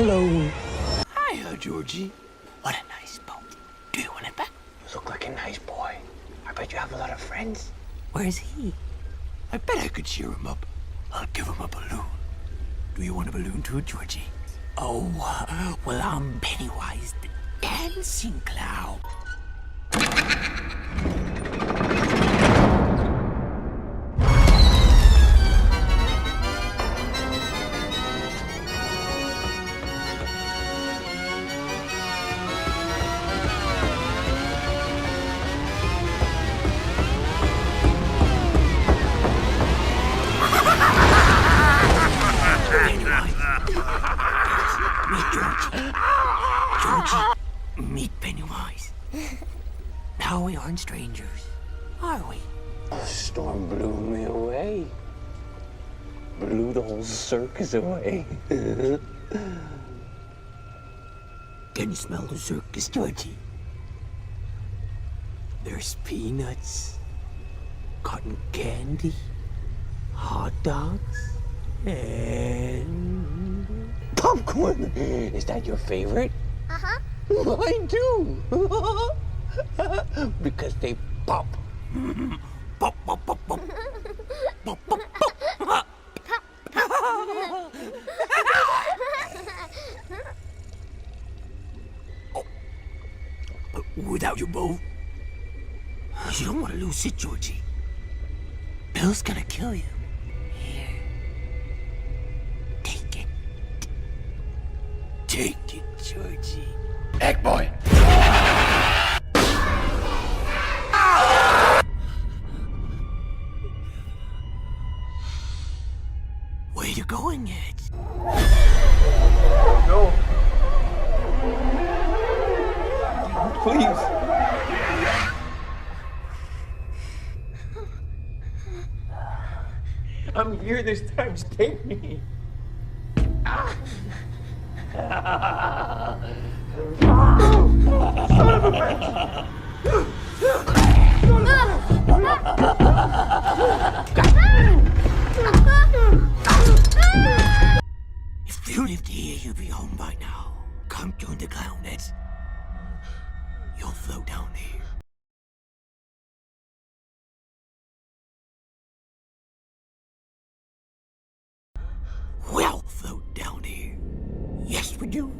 Hello. Hiya, Georgie. What a nice boat. Do you want it back? You look like a nice boy. I bet you have a lot of friends. Where's he? I bet I could cheer him up. I'll give him a balloon. Do you want a balloon too, Georgie? Oh, well, I'm Pennywise, the dancing clown. Georgie, meet Pennywise. Now we aren't strangers, are we? The storm blew me away. Blew the whole circus away. Can you smell the circus, Georgie? There's peanuts, cotton candy, hot dogs, and Popcorn! Is that your favorite? Uh-huh. Mine too! Because they pop. pop, pop, pop, pop. Pop, pop, pop. Oh. But without your bow, you don't want to lose it, Georgie. Bill's gonna kill you. Here. Take it. Take it, Georgie. Egg boy. Where you going, Ed? No. Please. I'm here this time. Take me. If you lived here, you'd be home by now. Come join the clown, Ed. You'll float down here. We'll float down here. Yes, we do.